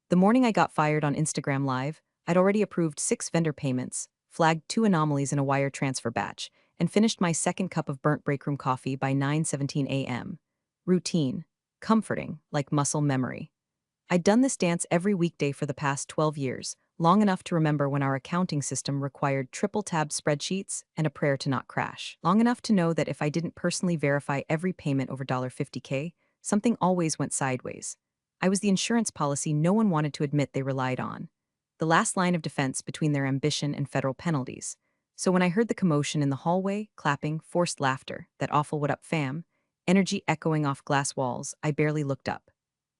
The morning I got fired on Instagram Live, I'd already approved 6 vendor payments, flagged 2 anomalies in a wire transfer batch, and finished my second cup of burnt breakroom coffee by 9:17 a.m. Routine. Comforting, like muscle memory. I'd done this dance every weekday for the past 12 years, long enough to remember when our accounting system required triple-tab spreadsheets and a prayer to not crash. Long enough to know that if I didn't personally verify every payment over $50K, something always went sideways. I was the insurance policy no one wanted to admit they relied on. The last line of defense between their ambition and federal penalties. So when I heard the commotion in the hallway, clapping, forced laughter, that awful "what up, fam," energy echoing off glass walls, I barely looked up.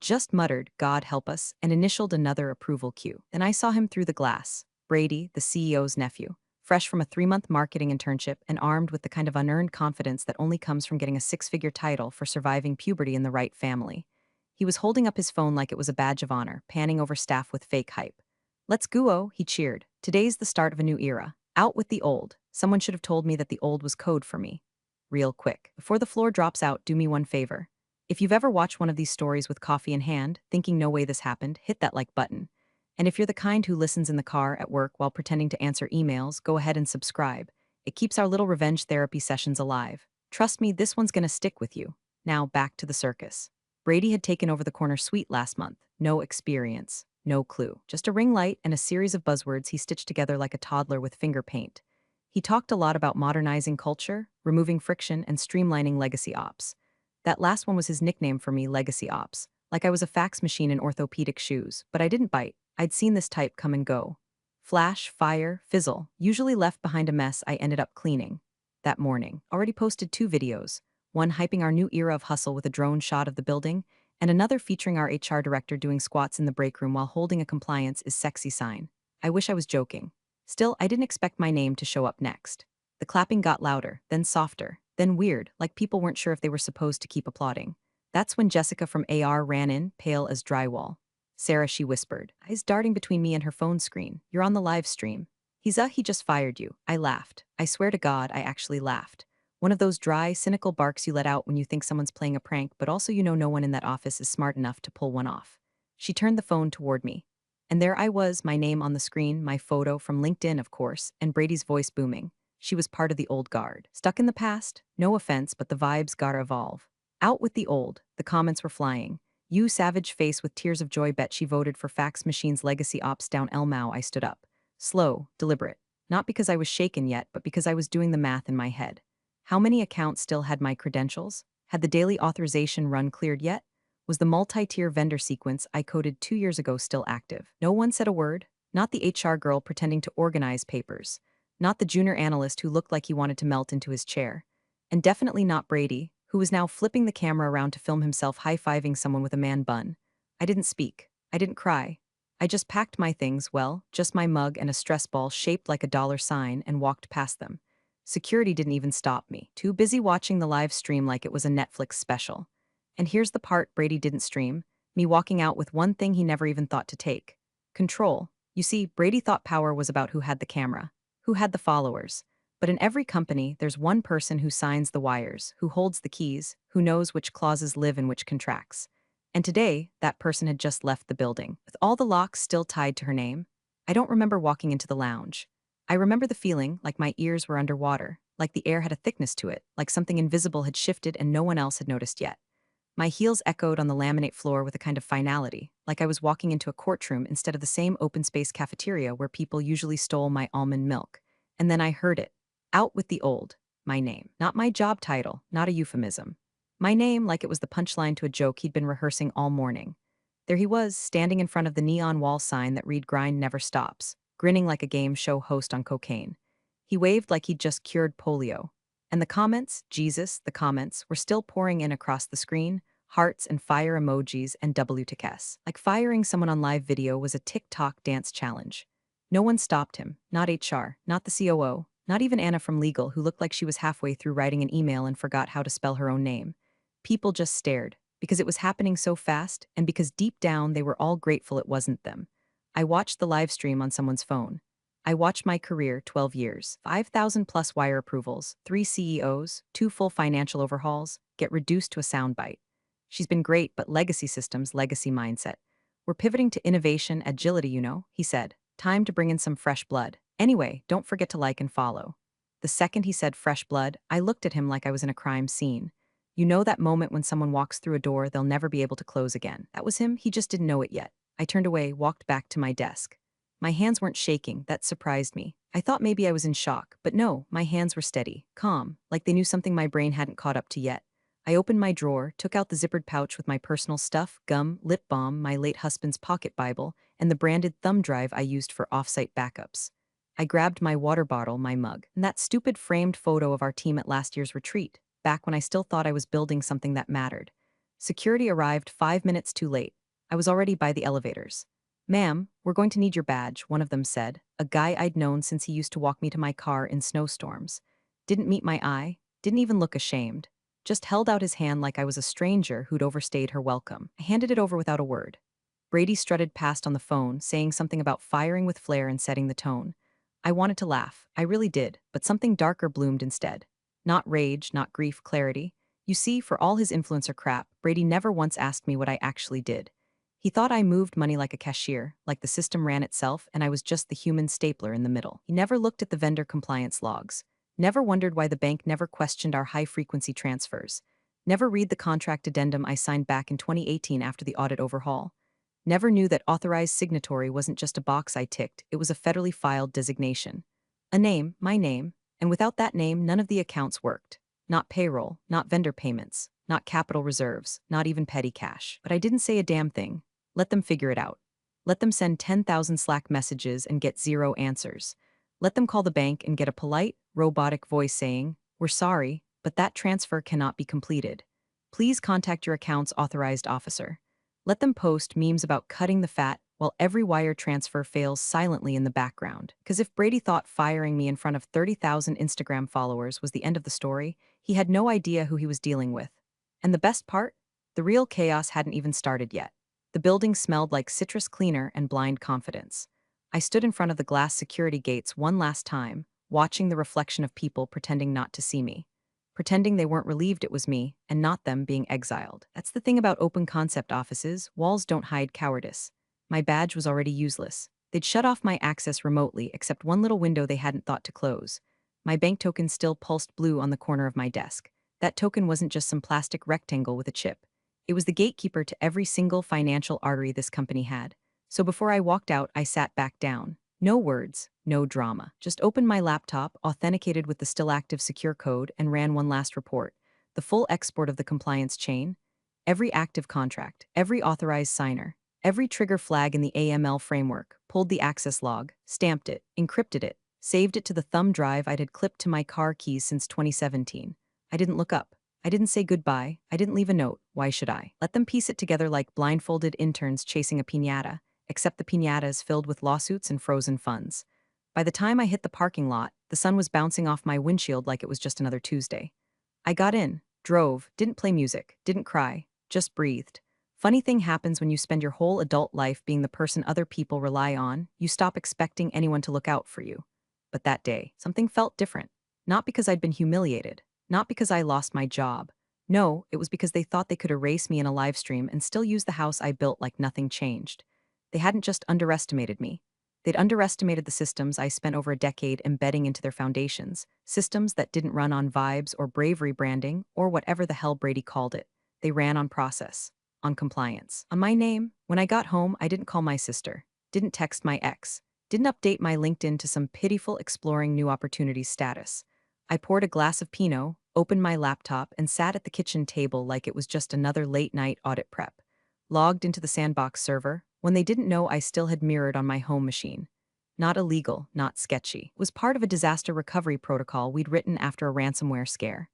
Just muttered, "God help us," and initialed another approval cue. Then I saw him through the glass. Brady, the CEO's nephew, fresh from a 3-month marketing internship and armed with the kind of unearned confidence that only comes from getting a 6-figure title for surviving puberty in the right family. He was holding up his phone like it was a badge of honor, panning over staff with fake hype. "Let's go," he cheered. "Today's the start of a new era. Out with the old." Someone should have told me that the old was code for me. Real quick. Before the floor drops out, do me one favor. If you've ever watched one of these stories with coffee in hand, thinking no way this happened, hit that like button. And if you're the kind who listens in the car, at work, while pretending to answer emails, go ahead and subscribe. It keeps our little revenge therapy sessions alive. Trust me, this one's gonna stick with you. Now, back to the circus. Brady had taken over the corner suite last month. No experience, no clue. Just a ring light and a series of buzzwords he stitched together like a toddler with finger paint. He talked a lot about modernizing culture, removing friction, and streamlining legacy ops. That last one was his nickname for me, Legacy Ops, like I was a fax machine in orthopedic shoes, but I didn't bite. I'd seen this type come and go. Flash, fire, fizzle, usually left behind a mess I ended up cleaning. That morning, already posted 2 videos, one hyping our new era of hustle with a drone shot of the building, and another featuring our HR director doing squats in the break room while holding a compliance is sexy sign. I wish I was joking. Still, I didn't expect my name to show up next. The clapping got louder, then softer, then weird, like people weren't sure if they were supposed to keep applauding. That's when Jessica from AR ran in, pale as drywall. "Sarah," she whispered, eyes darting between me and her phone screen. "You're on the live stream." He just fired you." I laughed. I swear to God, I actually laughed. One of those dry, cynical barks you let out when you think someone's playing a prank, but also you know no one in that office is smart enough to pull one off. She turned the phone toward me. And there I was, my name on the screen, my photo from LinkedIn, of course, and Brady's voice booming. She was part of the old guard. Stuck in the past? No offense, but the vibes gotta evolve. Out with the old, the comments were flying. "You savage face with tears of joy, bet she voted for fax machine's legacy ops down Elmau." I stood up. Slow, deliberate. Not because I was shaken yet, but because I was doing the math in my head. How many accounts still had my credentials? Had the daily authorization run cleared yet? Was the multi-tier vendor sequence I coded 2 years ago still active? No one said a word. Not the HR girl pretending to organize papers. Not the junior analyst who looked like he wanted to melt into his chair. And definitely not Brady, who was now flipping the camera around to film himself high-fiving someone with a man bun. I didn't speak. I didn't cry. I just packed my things, well, just my mug and a stress ball shaped like a dollar sign, and walked past them. Security didn't even stop me, too busy watching the live stream like it was a Netflix special. And here's the part Brady didn't stream, me walking out with one thing he never even thought to take. Control. You see, Brady thought power was about who had the camera, who had the followers. But in every company, there's one person who signs the wires, who holds the keys, who knows which clauses live and which contracts. And today, that person had just left the building, with all the locks still tied to her name. I don't remember walking into the lounge. I remember the feeling like my ears were underwater, like the air had a thickness to it, like something invisible had shifted and no one else had noticed yet. My heels echoed on the laminate floor with a kind of finality, like I was walking into a courtroom instead of the same open-space cafeteria where people usually stole my almond milk. And then I heard it. Out with the old. My name. Not my job title, not a euphemism. My name, like it was the punchline to a joke he'd been rehearsing all morning. There he was, standing in front of the neon wall sign that read "Grind Never Stops," grinning like a game show host on cocaine. He waved like he'd just cured polio. And the comments, Jesus, the comments, were still pouring in across the screen, hearts and fire emojis and WTKS. Like firing someone on live video was a TikTok dance challenge. No one stopped him, not HR, not the COO, not even Anna from legal, who looked like she was halfway through writing an email and forgot how to spell her own name. People just stared, because it was happening so fast, and because deep down they were all grateful it wasn't them. I watched the live stream on someone's phone. I watched my career, 12 years, 5,000 plus wire approvals, 3 CEOs, 2 full financial overhauls, get reduced to a soundbite. "She's been great, but legacy systems, legacy mindset." We're pivoting to innovation, agility, he said. Time to bring in some fresh blood. Anyway, don't forget to like and follow. The second he said fresh blood, I looked at him like I was in a crime scene. You know that moment when someone walks through a door they'll never be able to close again. That was him, he just didn't know it yet. I turned away, walked back to my desk. My hands weren't shaking, that surprised me. I thought maybe I was in shock, but no, my hands were steady, calm, like they knew something my brain hadn't caught up to yet. I opened my drawer, took out the zippered pouch with my personal stuff, gum, lip balm, my late husband's pocket Bible, and the branded thumb drive I used for off-site backups. I grabbed my water bottle, my mug, and that stupid framed photo of our team at last year's retreat, back when I still thought I was building something that mattered. Security arrived 5 minutes too late. I was already by the elevators. "Ma'am, we're going to need your badge," one of them said, a guy I'd known since he used to walk me to my car in snowstorms. Didn't meet my eye, didn't even look ashamed. Just held out his hand like I was a stranger who'd overstayed her welcome. I handed it over without a word. Brady strutted past on the phone, saying something about firing with flair and setting the tone. I wanted to laugh, I really did, but something darker bloomed instead. Not rage, not grief, clarity. You see, for all his influencer crap, Brady never once asked me what I actually did. He thought I moved money like a cashier, like the system ran itself and I was just the human stapler in the middle. He never looked at the vendor compliance logs. Never wondered why the bank never questioned our high-frequency transfers. Never read the contract addendum I signed back in 2018 after the audit overhaul. Never knew that authorized signatory wasn't just a box I ticked, it was a federally filed designation. A name, my name, and without that name, none of the accounts worked. Not payroll, not vendor payments, not capital reserves, not even petty cash. But I didn't say a damn thing. Let them figure it out. Let them send 10,000 Slack messages and get zero answers. Let them call the bank and get a polite, robotic voice saying, "We're sorry, but that transfer cannot be completed. Please contact your account's authorized officer." Let them post memes about cutting the fat while every wire transfer fails silently in the background. Because if Brady thought firing me in front of 30,000 Instagram followers was the end of the story, he had no idea who he was dealing with. And the best part? The real chaos hadn't even started yet. The building smelled like citrus cleaner and blind confidence. I stood in front of the glass security gates one last time, watching the reflection of people pretending not to see me. Pretending they weren't relieved it was me, and not them being exiled. That's the thing about open concept offices, walls don't hide cowardice. My badge was already useless. They'd shut off my access remotely, except one little window they hadn't thought to close. My bank token still pulsed blue on the corner of my desk. That token wasn't just some plastic rectangle with a chip. It was the gatekeeper to every single financial artery this company had. So before I walked out, I sat back down. No words, no drama. Just opened my laptop, authenticated with the still active secure code, and ran one last report. The full export of the compliance chain. Every active contract, every authorized signer, every trigger flag in the AML framework, pulled the access log, stamped it, encrypted it, saved it to the thumb drive I'd had clipped to my car keys since 2017. I didn't look up. I didn't say goodbye. I didn't leave a note. Why should I? Let them piece it together like blindfolded interns chasing a piñata, except the piñata is filled with lawsuits and frozen funds. By the time I hit the parking lot, the sun was bouncing off my windshield like it was just another Tuesday. I got in, drove, didn't play music, didn't cry, just breathed. Funny thing happens when you spend your whole adult life being the person other people rely on, you stop expecting anyone to look out for you. But that day, something felt different. Not because I'd been humiliated, not because I lost my job. No, it was because they thought they could erase me in a live stream and still use the house I built like nothing changed. They hadn't just underestimated me. They'd underestimated the systems I spent over a decade embedding into their foundations, systems that didn't run on vibes or bravery branding or whatever the hell Brady called it. They ran on process, on compliance. On my name, when I got home, I didn't call my sister, didn't text my ex, didn't update my LinkedIn to some pitiful exploring new opportunities status. I poured a glass of Pinot, opened my laptop, and sat at the kitchen table like it was just another late-night audit prep. Logged into the Sandbox server, when they didn't know I still had mirrored on my home machine. Not illegal, not sketchy. It was part of a disaster recovery protocol we'd written after a ransomware scare.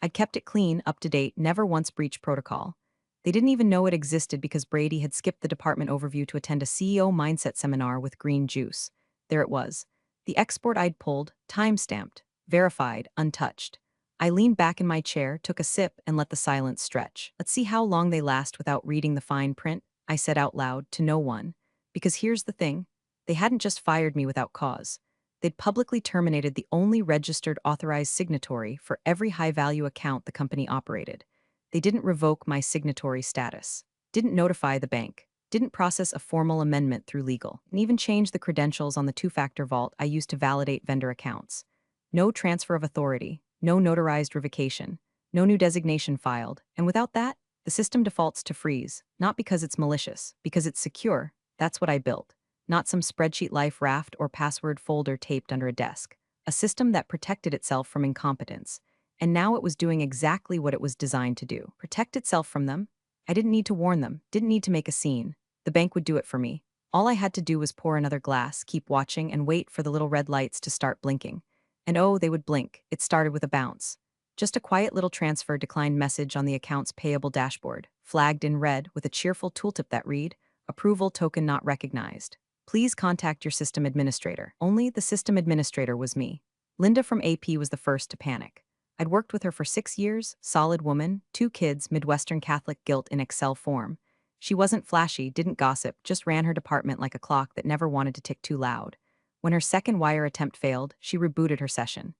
I'd kept it clean, up to date, never once breached protocol. They didn't even know it existed because Brady had skipped the department overview to attend a CEO mindset seminar with green juice. There it was. The export I'd pulled, time-stamped, verified, untouched. I leaned back in my chair, took a sip, and let the silence stretch. Let's see how long they last without reading the fine print, I said out loud to no one. Because here's the thing. They hadn't just fired me without cause. They'd publicly terminated the only registered authorized signatory for every high-value account the company operated. They didn't revoke my signatory status. Didn't notify the bank. didn't process a formal amendment through legal, and even change the credentials on the two-factor vault I used to validate vendor accounts. No transfer of authority, no notarized revocation, no new designation filed, and without that, the system defaults to freeze, not because it's malicious, because it's secure. That's what I built. Not some spreadsheet life raft or password folder taped under a desk. A system that protected itself from incompetence. And now it was doing exactly what it was designed to do. Protect itself from them. I didn't need to warn them, didn't need to make a scene. The bank would do it for me. All I had to do was pour another glass, keep watching, and wait for the little red lights to start blinking. And oh, they would blink. It started with a bounce. Just a quiet little transfer declined message on the account's payable dashboard, flagged in red with a cheerful tooltip that read, "Approval token not recognized. Please contact your system administrator." Only the system administrator was me. Linda from AP was the first to panic. I'd worked with her for 6 years, solid woman, 2 kids, Midwestern Catholic guilt in Excel form. She wasn't flashy, didn't gossip, just ran her department like a clock that never wanted to tick too loud. When her second wire attempt failed, she rebooted her session.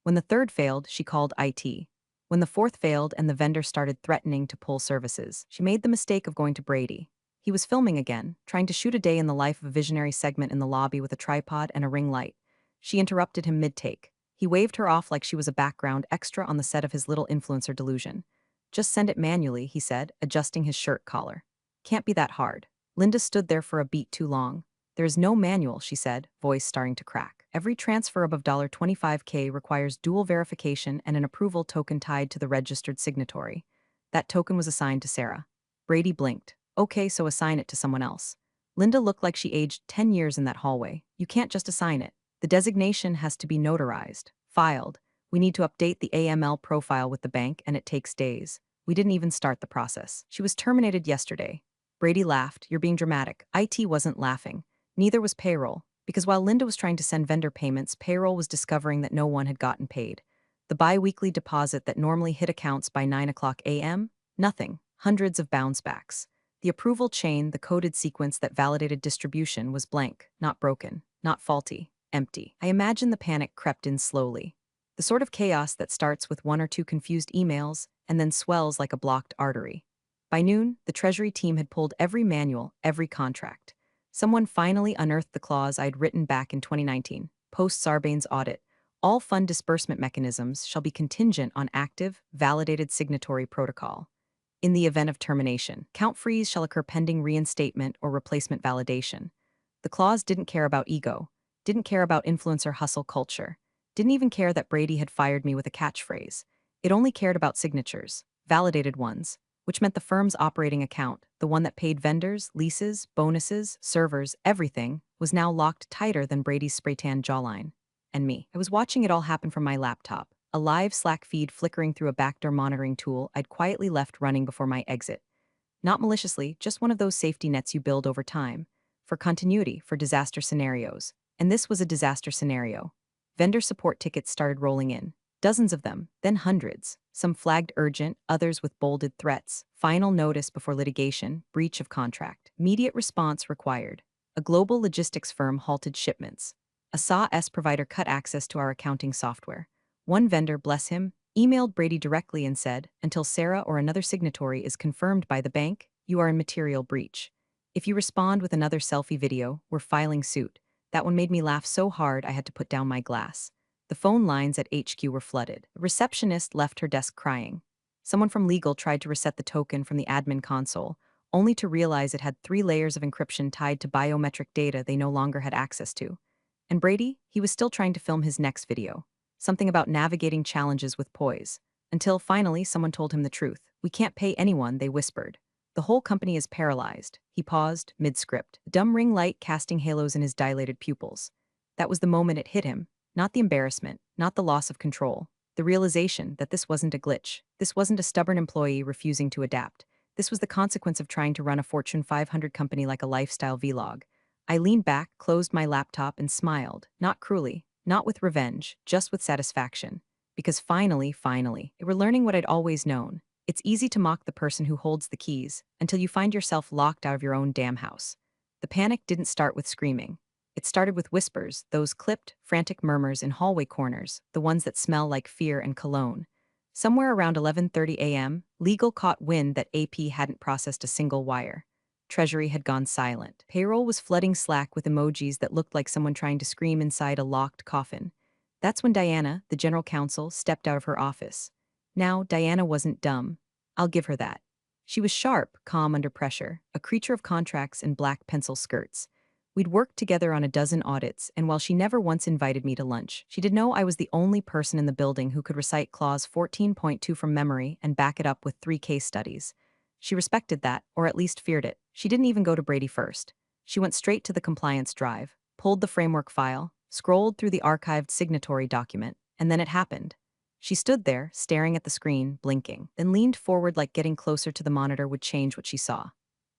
When the third failed, she called IT. When the fourth failed and the vendor started threatening to pull services, she made the mistake of going to Brady. He was filming again, trying to shoot a day in the life of a visionary segment in the lobby with a tripod and a ring light. She interrupted him mid-take. He waved her off like she was a background extra on the set of his little influencer delusion. "Just send it manually," he said, adjusting his shirt collar. "Can't be that hard." Linda stood there for a beat too long. "There is no manual," she said, voice starting to crack. "Every transfer above $25K requires dual verification and an approval token tied to the registered signatory. That token was assigned to Sarah." Brady blinked. "Okay, so assign it to someone else." Linda looked like she aged 10 years in that hallway. "You can't just assign it. The designation has to be notarized, filed. We need to update the AML profile with the bank, and it takes days. We didn't even start the process. She was terminated yesterday." Brady laughed. "You're being dramatic." IT wasn't laughing. Neither was payroll, because while Linda was trying to send vendor payments, payroll was discovering that no one had gotten paid. The bi-weekly deposit that normally hit accounts by 9 a.m.? Nothing. Hundreds of bounce backs. The approval chain, the coded sequence that validated distribution, was blank, not broken, not faulty, empty. I imagine the panic crept in slowly. The sort of chaos that starts with one or two confused emails and then swells like a blocked artery. By noon, the Treasury team had pulled every manual, every contract. Someone finally unearthed the clause I'd written back in 2019, post-Sarbanes audit. All fund disbursement mechanisms shall be contingent on active, validated signatory protocol. In the event of termination, count freeze shall occur pending reinstatement or replacement validation. The clause didn't care about ego, didn't care about influencer hustle culture, didn't even care that Brady had fired me with a catchphrase. It only cared about signatures, validated ones, which meant the firm's operating account, the one that paid vendors, leases, bonuses, servers, everything, was now locked tighter than Brady's spray-tan jawline. And me. I was watching it all happen from my laptop, a live Slack feed flickering through a backdoor monitoring tool I'd quietly left running before my exit. Not maliciously, just one of those safety nets you build over time. For continuity, for disaster scenarios. And this was a disaster scenario. Vendor support tickets started rolling in. Dozens of them, then hundreds. Some flagged urgent, others with bolded threats. Final notice before litigation, breach of contract. Immediate response required. A global logistics firm halted shipments. A SaaS provider cut access to our accounting software. One vendor, bless him, emailed Brady directly and said, "Until Sarah or another signatory is confirmed by the bank, you are in material breach. If you respond with another selfie video, we're filing suit." That one made me laugh so hard I had to put down my glass. The phone lines at HQ were flooded. The receptionist left her desk crying. Someone from legal tried to reset the token from the admin console, only to realize it had 3 layers of encryption tied to biometric data they no longer had access to. And Brady, he was still trying to film his next video. Something about navigating challenges with poise. Until finally someone told him the truth. "We can't pay anyone," they whispered. "The whole company is paralyzed." He paused, mid-script, a dumb ring light casting halos in his dilated pupils. That was the moment it hit him. Not the embarrassment, not the loss of control. The realization that this wasn't a glitch. This wasn't a stubborn employee refusing to adapt. This was the consequence of trying to run a Fortune 500 company like a lifestyle vlog. I leaned back, closed my laptop, and smiled, not cruelly, not with revenge, just with satisfaction. Because finally, they were learning what I'd always known. It's easy to mock the person who holds the keys until you find yourself locked out of your own damn house. The panic didn't start with screaming. It started with whispers, those clipped, frantic murmurs in hallway corners, the ones that smell like fear and cologne. Somewhere around 11:30 a.m., legal caught wind that AP hadn't processed a single wire. Treasury had gone silent. Payroll was flooding Slack with emojis that looked like someone trying to scream inside a locked coffin. That's when Diana, the general counsel, stepped out of her office. Now, Diana wasn't dumb. I'll give her that. She was sharp, calm under pressure, a creature of contracts and black pencil skirts. We'd worked together on a dozen audits, and while she never once invited me to lunch, she did know I was the only person in the building who could recite Clause 14.2 from memory and back it up with 3 case studies. She respected that, or at least feared it. She didn't even go to Brady first. She went straight to the compliance drive, pulled the framework file, scrolled through the archived signatory document, and then it happened. She stood there, staring at the screen, blinking, then leaned forward like getting closer to the monitor would change what she saw.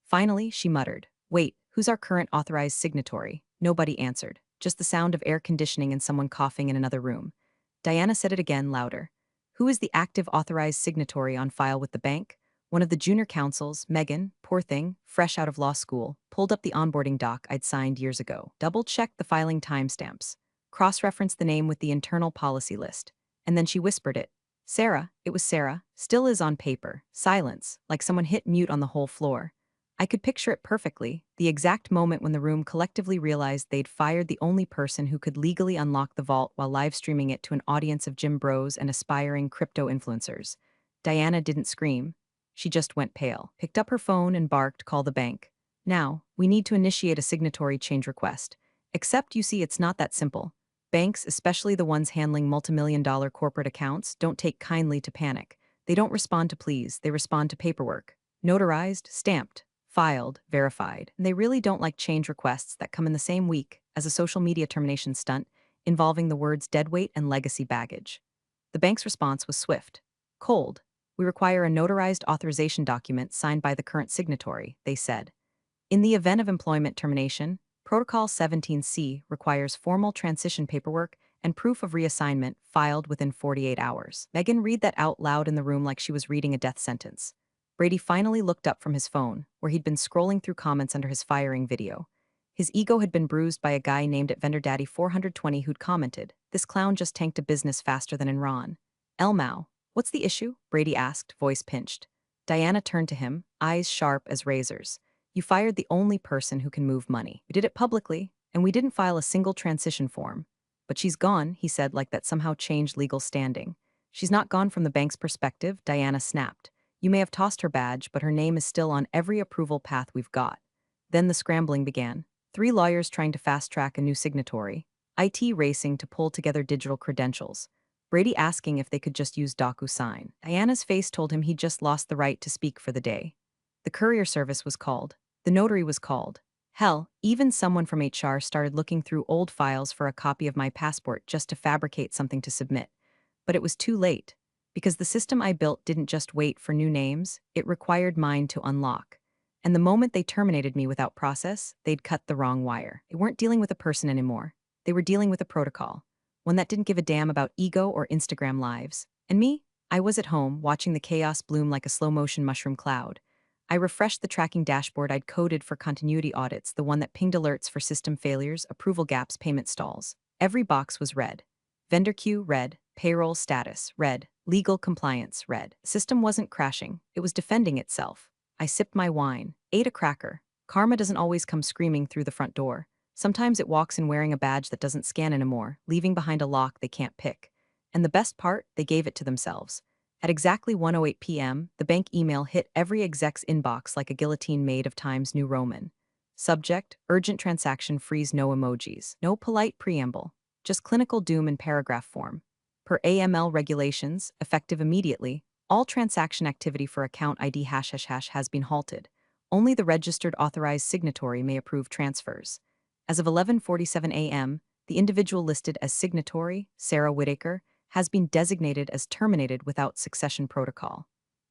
Finally, she muttered, "Wait, who's our current authorized signatory?" Nobody answered, just the sound of air conditioning and someone coughing in another room. Diana said it again, louder. "Who is the active authorized signatory on file with the bank?" One of the junior counsels, Megan, poor thing, fresh out of law school, pulled up the onboarding doc I'd signed years ago, double-checked the filing timestamps, cross-referenced the name with the internal policy list, and then she whispered it. Sarah, it was Sarah, still is on paper, silence, like someone hit mute on the whole floor. I could picture it perfectly, the exact moment when the room collectively realized they'd fired the only person who could legally unlock the vault while live streaming it to an audience of gym bros and aspiring crypto influencers. Diana didn't scream. She just went pale, picked up her phone and barked, "Call the bank. Now, we need to initiate a signatory change request. Except, you see, it's not that simple. Banks, especially the ones handling multimillion-dollar corporate accounts, don't take kindly to panic. They don't respond to pleas, they respond to paperwork. Notarized, stamped, filed, verified. And they really don't like change requests that come in the same week as a social media termination stunt involving the words deadweight and legacy baggage." The bank's response was swift. Cold. "We require a notarized authorization document signed by the current signatory," they said. "In the event of employment termination, Protocol 17C requires formal transition paperwork and proof of reassignment filed within 48 hours. Megan read that out loud in the room like she was reading a death sentence. Brady finally looked up from his phone, where he'd been scrolling through comments under his firing video. His ego had been bruised by a guy named at Vendor Daddy 420 who'd commented, "This clown just tanked a business faster than Enron." "Elmau, what's the issue?" Brady asked, voice pinched. Diana turned to him, eyes sharp as razors. "You fired the only person who can move money. We did it publicly, and we didn't file a single transition form. But she's gone," he said, like that somehow changed legal standing. "She's not gone from the bank's perspective," Diana snapped. "You may have tossed her badge, but her name is still on every approval path we've got." Then the scrambling began. 3 lawyers trying to fast-track a new signatory, IT racing to pull together digital credentials, Brady asking if they could just use DocuSign. Diana's face told him he'd just lost the right to speak for the day. The courier service was called. The notary was called. Hell, even someone from HR started looking through old files for a copy of my passport just to fabricate something to submit. But it was too late. Because the system I built didn't just wait for new names, it required mine to unlock. And the moment they terminated me without process, they'd cut the wrong wire. They weren't dealing with a person anymore. They were dealing with a protocol. One that didn't give a damn about ego or Instagram lives. And me? I was at home, watching the chaos bloom like a slow-motion mushroom cloud. I refreshed the tracking dashboard I'd coded for continuity audits, the one that pinged alerts for system failures, approval gaps, payment stalls. Every box was red. Vendor queue, red. Payroll status, red. Legal compliance, red. The system wasn't crashing. It was defending itself. I sipped my wine, ate a cracker. Karma doesn't always come screaming through the front door. Sometimes it walks in wearing a badge that doesn't scan anymore, leaving behind a lock they can't pick. And the best part, they gave it to themselves. At exactly 1:08 p.m., the bank email hit every exec's inbox like a guillotine made of Times New Roman. Subject, urgent transaction, freeze, no emojis. No polite preamble. Just clinical doom in paragraph form. Per AML regulations, effective immediately, all transaction activity for account ID ### has been halted. Only the registered authorized signatory may approve transfers. As of 11:47 a.m., the individual listed as signatory, Sarah Whitaker, has been designated as terminated without succession protocol.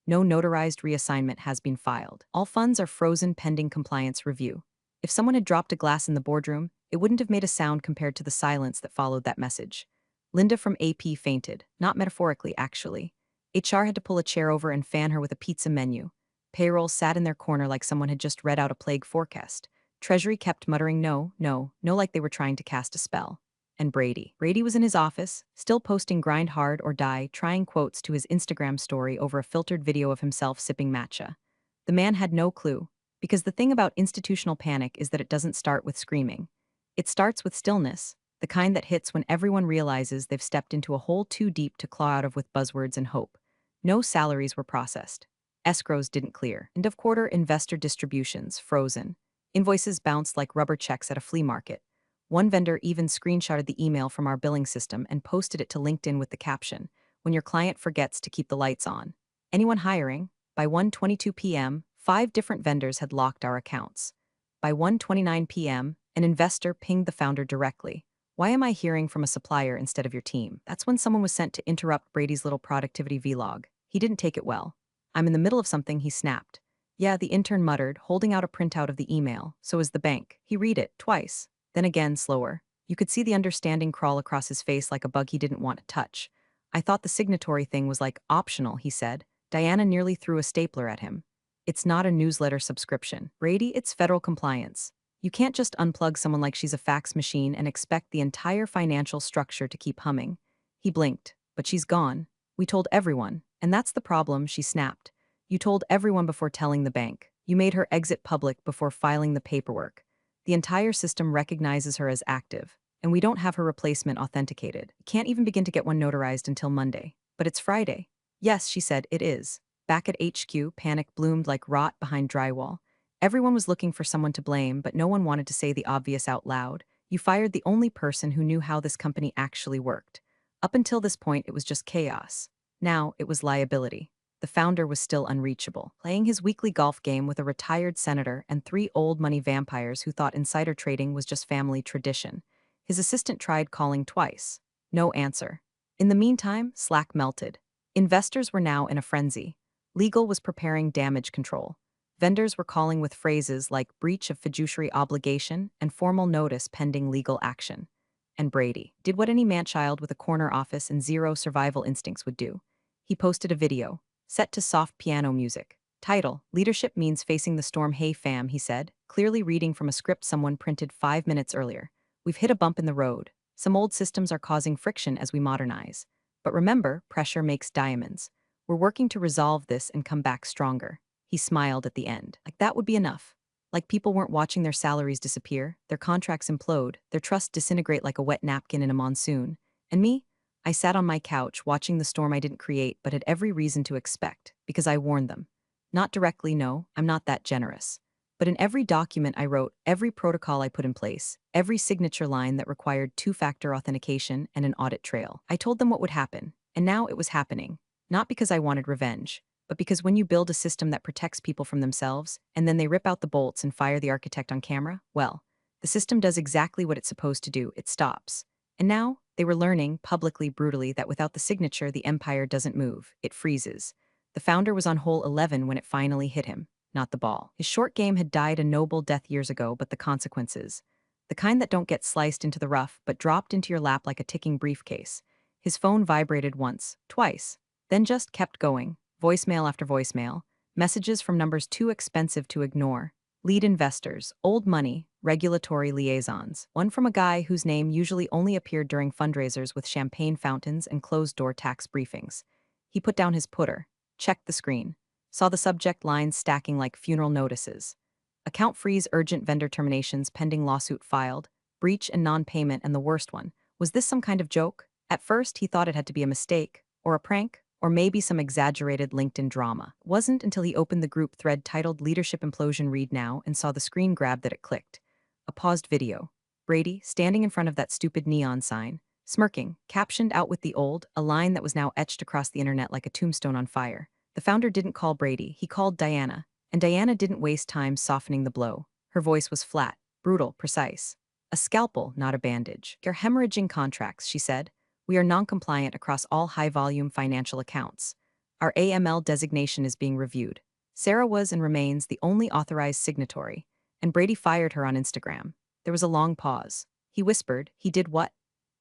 No notarized reassignment has been filed. All funds are frozen pending compliance review. If someone had dropped a glass in the boardroom, it wouldn't have made a sound compared to the silence that followed that message. Linda from AP fainted, not metaphorically, actually. HR had to pull a chair over and fan her with a pizza menu. Payroll sat in their corner like someone had just read out a plague forecast. Treasury kept muttering no, no, no, like they were trying to cast a spell. And Brady. Brady was in his office, still posting grind hard or die, trying quotes to his Instagram story over a filtered video of himself sipping matcha. The man had no clue. Because the thing about institutional panic is that it doesn't start with screaming. It starts with stillness, the kind that hits when everyone realizes they've stepped into a hole too deep to claw out of with buzzwords and hope. No salaries were processed. Escrows didn't clear. End of quarter investor distributions frozen. Invoices bounced like rubber checks at a flea market. One vendor even screenshotted the email from our billing system and posted it to LinkedIn with the caption, "When your client forgets to keep the lights on." Anyone hiring? By 1:22 p.m., 5 different vendors had locked our accounts. By 1:29 p.m., an investor pinged the founder directly. "Why am I hearing from a supplier instead of your team?" That's when someone was sent to interrupt Brady's little productivity vlog. He didn't take it well. "I'm in the middle of something," he snapped. "Yeah," the intern muttered, holding out a printout of the email. "So is the bank." He read it twice, then again slower. You could see the understanding crawl across his face like a bug he didn't want to touch. "I thought the signatory thing was like optional," he said. Diana nearly threw a stapler at him. "It's not a newsletter subscription. Brady, it's federal compliance. You can't just unplug someone like she's a fax machine and expect the entire financial structure to keep humming." He blinked. "But she's gone. We told everyone. And that's the problem," she snapped. "You told everyone before telling the bank. You made her exit public before filing the paperwork. The entire system recognizes her as active, and we don't have her replacement authenticated. Can't even begin to get one notarized until Monday. But it's Friday." "Yes," she said, "it is." Back at HQ, panic bloomed like rot behind drywall. Everyone was looking for someone to blame, but no one wanted to say the obvious out loud. You fired the only person who knew how this company actually worked. Up until this point, it was just chaos. Now, it was liability. The founder was still unreachable, playing his weekly golf game with a retired senator and 3 old-money vampires who thought insider trading was just family tradition. His assistant tried calling twice. No answer. In the meantime, Slack melted. Investors were now in a frenzy. Legal was preparing damage control. Vendors were calling with phrases like breach of fiduciary obligation and formal notice pending legal action. And Brady did what any man-child with a corner office and zero survival instincts would do. He posted a video, set to soft piano music. Title: Leadership Means Facing the Storm. "Hey fam," he said, clearly reading from a script someone printed 5 minutes earlier. "We've hit a bump in the road. Some old systems are causing friction as we modernize. But remember, pressure makes diamonds. We're working to resolve this and come back stronger." He smiled at the end. Like that would be enough. Like people weren't watching their salaries disappear, their contracts implode, their trust disintegrate like a wet napkin in a monsoon. And me? I sat on my couch watching the storm I didn't create but had every reason to expect, because I warned them. Not directly, no, I'm not that generous. But in every document I wrote, every protocol I put in place, every signature line that required two-factor authentication and an audit trail, I told them what would happen. And now it was happening. Not because I wanted revenge, but because when you build a system that protects people from themselves, and then they rip out the bolts and fire the architect on camera, well, the system does exactly what it's supposed to do, it stops. And now, they were learning, publicly, brutally, that without the signature, the empire doesn't move, it freezes. The founder was on hole 11 when it finally hit him, not the ball. His short game had died a noble death years ago, but the consequences, the kind that don't get sliced into the rough, but dropped into your lap like a ticking briefcase. His phone vibrated once, twice, then just kept going, voicemail after voicemail, messages from numbers too expensive to ignore. Lead investors, old money, regulatory liaisons. One from a guy whose name usually only appeared during fundraisers with champagne fountains and closed-door tax briefings. He put down his putter, checked the screen, saw the subject lines stacking like funeral notices. Account freeze, urgent vendor terminations, pending lawsuit filed, breach and non-payment, and the worst one. Was this some kind of joke? At first, he thought it had to be a mistake, or a prank, or maybe some exaggerated LinkedIn drama. It wasn't until he opened the group thread titled Leadership Implosion Read Now and saw the screen grab that it clicked. A paused video. Brady, standing in front of that stupid neon sign, smirking, captioned out with the old, a line that was now etched across the internet like a tombstone on fire. The founder didn't call Brady, he called Diana. And Diana didn't waste time softening the blow. Her voice was flat, brutal, precise. "A scalpel, not a bandage. You're hemorrhaging contracts," she said. "We are non-compliant across all high-volume financial accounts. Our AML designation is being reviewed." Sarah was and remains the only authorized signatory, and Brady fired her on Instagram. There was a long pause. He whispered, "He did what?"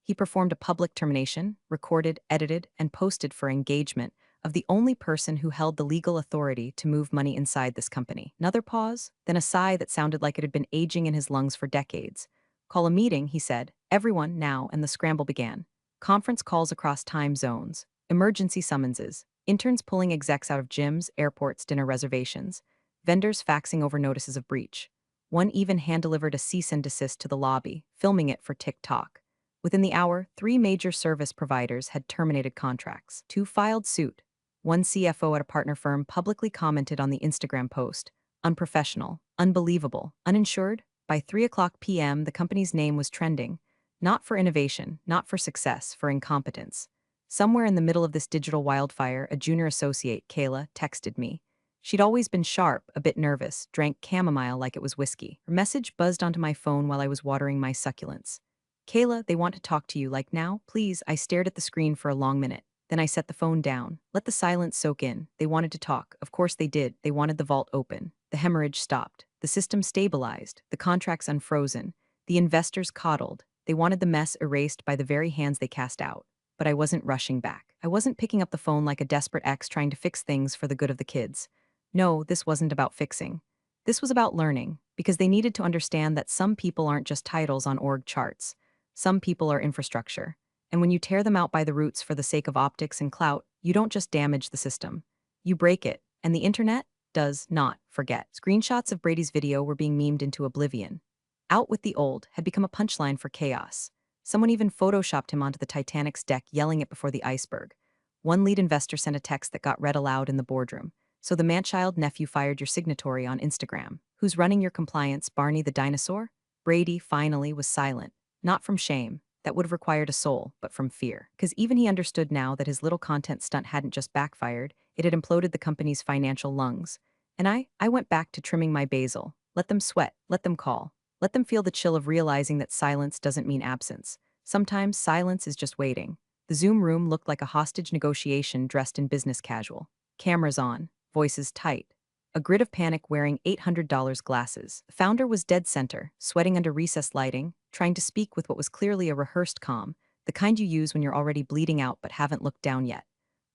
"He performed a public termination, recorded, edited, and posted for engagement of the only person who held the legal authority to move money inside this company." Another pause, then a sigh that sounded like it had been aging in his lungs for decades. "Call a meeting," he said. "Everyone, now," and the scramble began. Conference calls across time zones, emergency summonses, interns pulling execs out of gyms, airports, dinner reservations. vendors faxing over notices of breach. One even hand-delivered a cease and desist to the lobby, filming it for TikTok. Within the hour, 3 major service providers had terminated contracts. 2 filed suit. One CFO at a partner firm publicly commented on the Instagram post, "Unprofessional, unbelievable, uninsured." By 3 p.m., the company's name was trending. Not for innovation, not for success, for incompetence. Somewhere in the middle of this digital wildfire, a junior associate, Kayla, texted me. She'd always been sharp, a bit nervous, drank chamomile like it was whiskey. Her message buzzed onto my phone while I was watering my succulents. "Kayla, they want to talk to you, like now, please." I stared at the screen for a long minute. Then I set the phone down. Let the silence soak in. They wanted to talk. Of course they did. They wanted the vault open. The hemorrhage stopped. The system stabilized. The contracts unfrozen. The investors coddled. They wanted the mess erased by the very hands they cast out. But I wasn't rushing back. I wasn't picking up the phone like a desperate ex trying to fix things for the good of the kids. No, this wasn't about fixing. This was about learning, because they needed to understand that some people aren't just titles on org charts. Some people are infrastructure. And when you tear them out by the roots for the sake of optics and clout, you don't just damage the system. You break it, and the internet does not forget. Screenshots of Brady's video were being memed into oblivion. "Out with the old" had become a punchline for chaos. Someone even photoshopped him onto the Titanic's deck, yelling it before the iceberg. One lead investor sent a text that got read aloud in the boardroom. "So the man-child nephew fired your signatory on Instagram. Who's running your compliance, Barney the dinosaur?" Brady, finally, was silent. Not from shame. That would have required a soul, but from fear. Because even he understood now that his little content stunt hadn't just backfired, it had imploded the company's financial lungs. And I went back to trimming my basil. Let them sweat, let them call. Let them feel the chill of realizing that silence doesn't mean absence. Sometimes silence is just waiting. The Zoom room looked like a hostage negotiation dressed in business casual. Cameras on, voices tight. A grid of panic wearing $800 glasses. The founder was dead center, sweating under recessed lighting, trying to speak with what was clearly a rehearsed calm, the kind you use when you're already bleeding out but haven't looked down yet.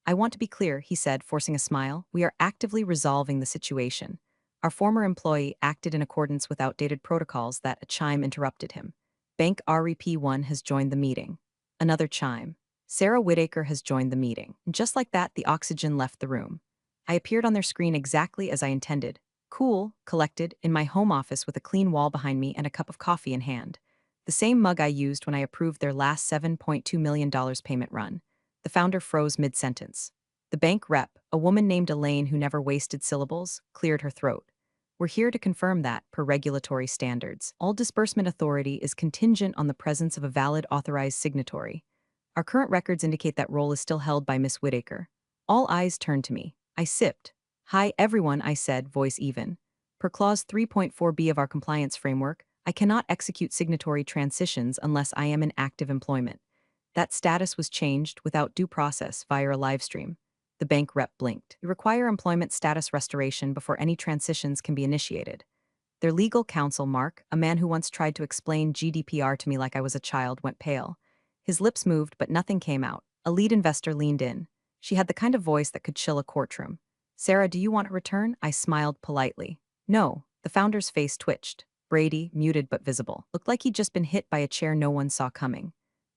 "I want to be clear," he said, forcing a smile. "We are actively resolving the situation." Our former employee acted in accordance with outdated protocols that a chime interrupted him. "Bank REP1 has joined the meeting." Another chime. "Sarah Whitaker has joined the meeting." And just like that, the oxygen left the room. I appeared on their screen exactly as I intended. Cool, collected, in my home office with a clean wall behind me and a cup of coffee in hand. The same mug I used when I approved their last $7.2 million payment run. The founder froze mid-sentence. The bank rep, a woman named Elaine who never wasted syllables, cleared her throat. "We're here to confirm that, per regulatory standards, all disbursement authority is contingent on the presence of a valid authorized signatory. Our current records indicate that role is still held by Miss Whitaker." All eyes turned to me. I sipped. "Hi, everyone," I said, voice even. "Per clause 3.4b of our compliance framework, I cannot execute signatory transitions unless I am in active employment." That status was changed without due process via a live stream. The bank rep blinked. "You require employment status restoration before any transitions can be initiated." Their legal counsel, Mark, a man who once tried to explain GDPR to me like I was a child, went pale. His lips moved, but nothing came out. A lead investor leaned in. She had the kind of voice that could chill a courtroom. "Sarah, do you want to return?" I smiled politely. "No." The founder's face twitched. Brady, muted but visible, looked like he'd just been hit by a chair no one saw coming.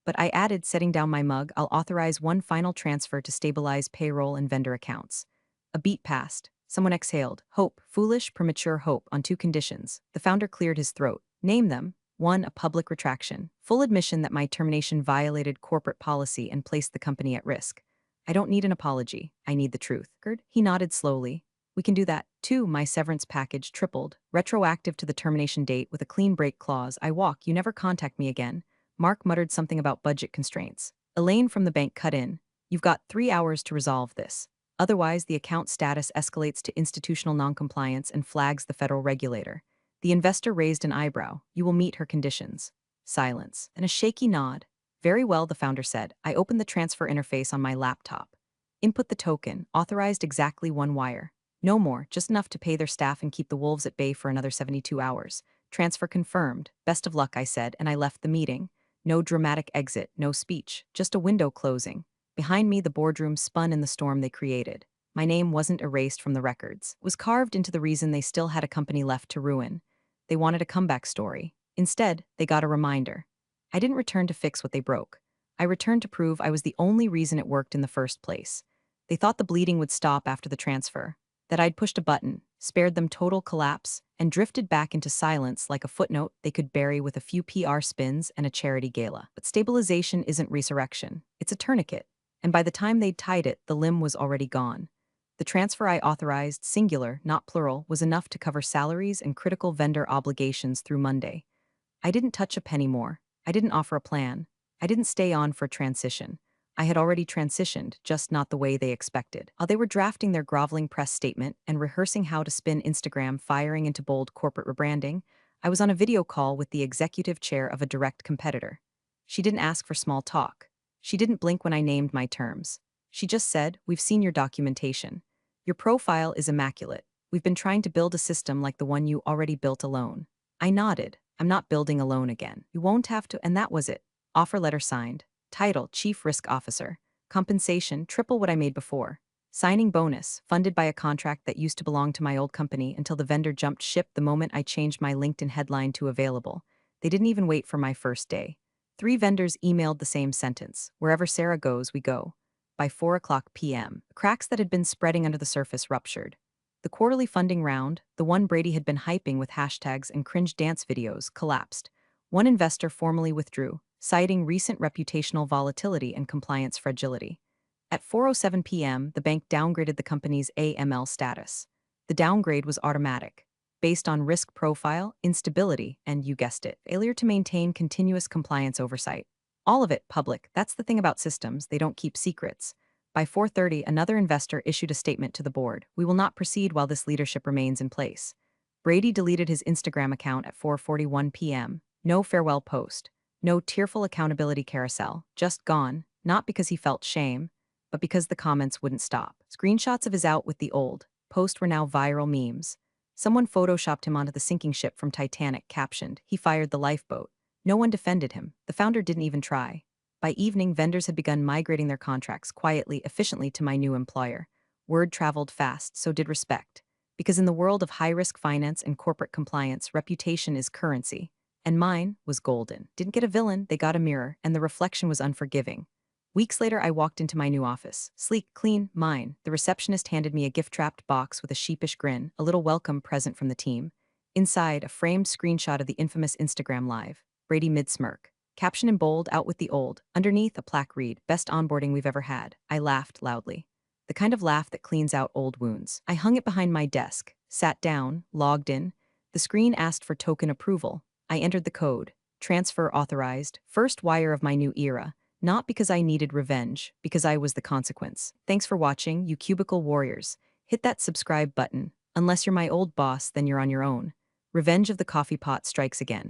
But I added, setting down my mug, "I'll authorize one final transfer to stabilize payroll and vendor accounts." A beat passed. Someone exhaled. "Hope, foolish, premature hope, on 2 conditions." The founder cleared his throat. "Name them." 1. A public retraction. Full admission that my termination violated corporate policy and placed the company at risk. "I don't need an apology. I need the truth." He nodded slowly. "We can do that." 2. My severance package tripled, retroactive to the termination date with a clean break clause. "I walk, you never contact me again." Mark muttered something about budget constraints. Elaine from the bank cut in. "You've got 3 hours to resolve this. Otherwise, the account status escalates to institutional noncompliance and flags the federal regulator." The investor raised an eyebrow. "You will meet her conditions." Silence, and a shaky nod. "Very well," the founder said. I opened the transfer interface on my laptop. Input the token, authorized exactly 1 wire. No more, just enough to pay their staff and keep the wolves at bay for another 72 hours. Transfer confirmed. "Best of luck," I said, and I left the meeting. No dramatic exit, no speech, just a window closing. Behind me, the boardroom spun in the storm they created. My name wasn't erased from the records. It was carved into the reason they still had a company left to ruin. They wanted a comeback story. Instead, they got a reminder. I didn't return to fix what they broke. I returned to prove I was the only reason it worked in the first place. They thought the bleeding would stop after the transfer. that I'd pushed a button, spared them total collapse, and drifted back into silence like a footnote they could bury with a few PR spins and a charity gala. But stabilization isn't resurrection, it's a tourniquet, and by the time they'd tied it, the limb was already gone. The transfer I authorized, singular, not plural, was enough to cover salaries and critical vendor obligations through Monday. I didn't touch a penny more. I didn't offer a plan. I didn't stay on for transition. I had already transitioned, just not the way they expected. While they were drafting their groveling press statement and rehearsing how to spin Instagram firing into bold corporate rebranding, I was on a video call with the executive chair of a direct competitor. She didn't ask for small talk. She didn't blink when I named my terms. She just said, "We've seen your documentation. Your profile is immaculate. We've been trying to build a system like the one you already built alone." I nodded. "I'm not building alone again. You won't have to," and that was it. Offer letter signed. Title, Chief Risk Officer. Compensation, triple what I made before. Signing bonus, funded by a contract that used to belong to my old company until the vendor jumped ship the moment I changed my LinkedIn headline to available. They didn't even wait for my first day. 3 vendors emailed the same sentence: "Wherever Sarah goes, we go." By 4 p.m., cracks that had been spreading under the surface ruptured. The quarterly funding round, the one Brady had been hyping with hashtags and cringe dance videos, collapsed. One investor formally withdrew, citing recent reputational volatility and compliance fragility. At 4:07 p.m., the bank downgraded the company's AML status. The downgrade was automatic, based on risk profile, instability, and, you guessed it, failure to maintain continuous compliance oversight. All of it public. That's the thing about systems, they don't keep secrets. By 4:30, another investor issued a statement to the board: "We will not proceed while this leadership remains in place." Brady deleted his Instagram account at 4:41 p.m. No farewell post. No tearful accountability carousel. Just gone, not because he felt shame, but because the comments wouldn't stop. Screenshots of his out with the old post were now viral memes. Someone photoshopped him onto the sinking ship from Titanic, captioned, "He fired the lifeboat." No one defended him. The founder didn't even try. By evening, vendors had begun migrating their contracts quietly, efficiently to my new employer. Word traveled fast, so did respect. Because in the world of high-risk finance and corporate compliance, reputation is currency. And mine was golden. Didn't get a villain, they got a mirror, and the reflection was unforgiving. Weeks later, I walked into my new office. Sleek, clean, mine. The receptionist handed me a gift-wrapped box with a sheepish grin, a little welcome present from the team. Inside, a framed screenshot of the infamous Instagram Live. Brady mid-smirk. Caption in bold, "Out with the old." Underneath, a plaque read, "Best onboarding we've ever had." I laughed loudly. The kind of laugh that cleans out old wounds. I hung it behind my desk, sat down, logged in. The screen asked for token approval. I entered the code. Transfer authorized. First wire of my new era. Not because I needed revenge, because I was the consequence. Thanks for watching, you cubicle warriors. Hit that subscribe button. Unless you're my old boss, then you're on your own. Revenge of the coffee pot strikes again.